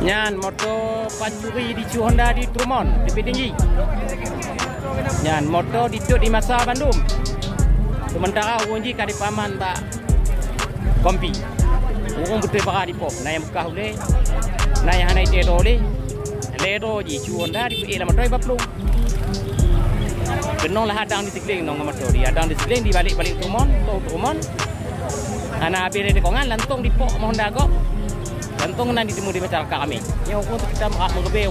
Nyan motor pancuri di Honda di Trumon, Tepi Tinggi. Nyan motor ditut di Masa Bandung. Sementara urunji kadi paman tak kompi. Urung betul para di pop. Na yang buka boleh. Na yang hanai dedo boleh. Ledo di Honda di PE la motor baplung. Kenong lah hadang di Sikling nong motor di hadang di Sikling di balik-balik Trumon. Ana abire de kongan lantung di pok Honda kok. Lantung nanti ditemu di masyarakat kami. Yang untuk kita mengebel.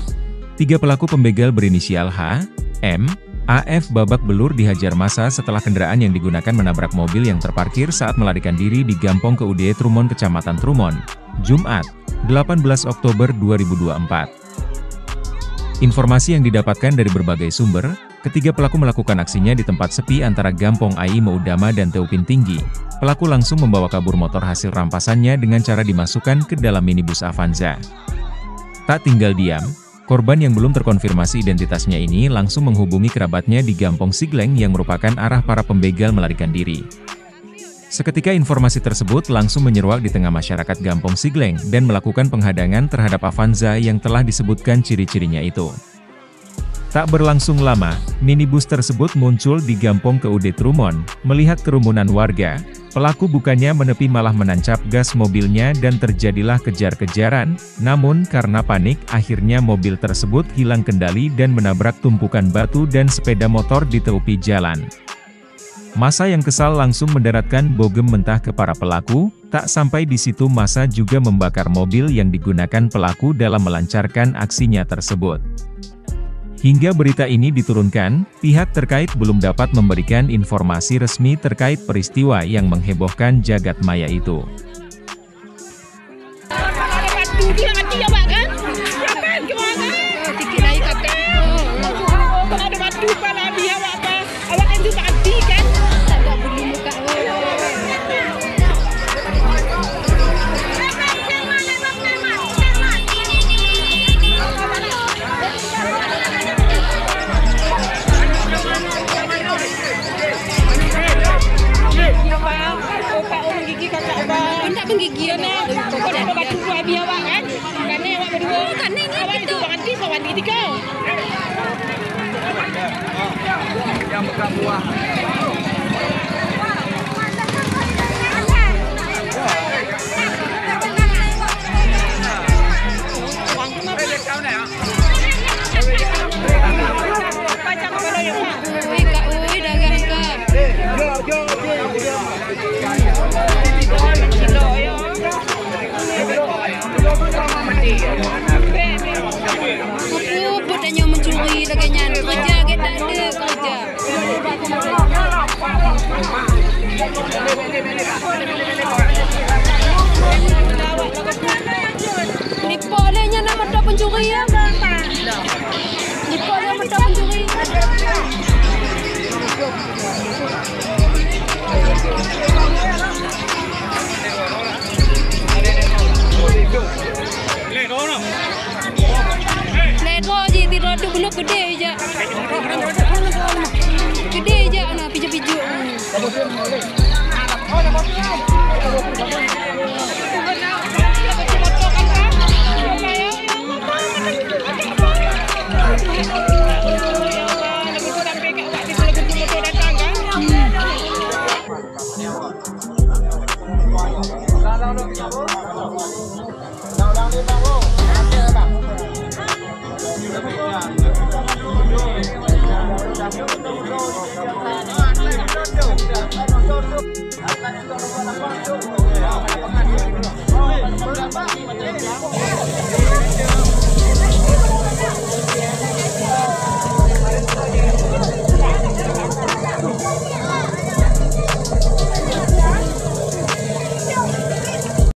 3 pelaku pembegal berinisial H, M, AF babak belur dihajar massa setelah kendaraan yang digunakan menabrak mobil yang terparkir saat melarikan diri di Gampong KUD Trumon, Kecamatan Trumon, Jumat, 18 Oktober 2024. Informasi yang didapatkan dari berbagai sumber, ketiga pelaku melakukan aksinya di tempat sepi antara Gampong AI Meudama dan Teupin Tinggi. Pelaku langsung membawa kabur motor hasil rampasannya dengan cara dimasukkan ke dalam minibus Avanza. Tak tinggal diam, korban yang belum terkonfirmasi identitasnya ini langsung menghubungi kerabatnya di Gampong Sigleng yang merupakan arah para pembegal melarikan diri. Seketika informasi tersebut langsung menyeruak di tengah masyarakat Gampong Sigleng dan melakukan penghadangan terhadap Avanza yang telah disebutkan ciri-cirinya itu. Tak berlangsung lama, minibus tersebut muncul di Gampong KUD Trumon. Melihat kerumunan warga, pelaku bukannya menepi malah menancap gas mobilnya dan terjadilah kejar-kejaran. Namun karena panik, akhirnya mobil tersebut hilang kendali dan menabrak tumpukan batu dan sepeda motor di tepi jalan. Massa yang kesal langsung mendaratkan bogem mentah ke para pelaku. Tak sampai di situ, massa juga membakar mobil yang digunakan pelaku dalam melancarkan aksinya tersebut. Hingga berita ini diturunkan, pihak terkait belum dapat memberikan informasi resmi terkait peristiwa yang menghebohkan jagat maya itu. Penggigil na, kau dah batu dua biar awak kan? Karena awak berdua. Karena ini betul. Nanti kawan tiga. Yang pegang buah. Bukannya mencuri laganya kerja kita ada kerja. Nipo lenya nama tak pencuri ya. Nipo nama tak pencuri. Ada benar gede aja. Gede aja ana piju-piju.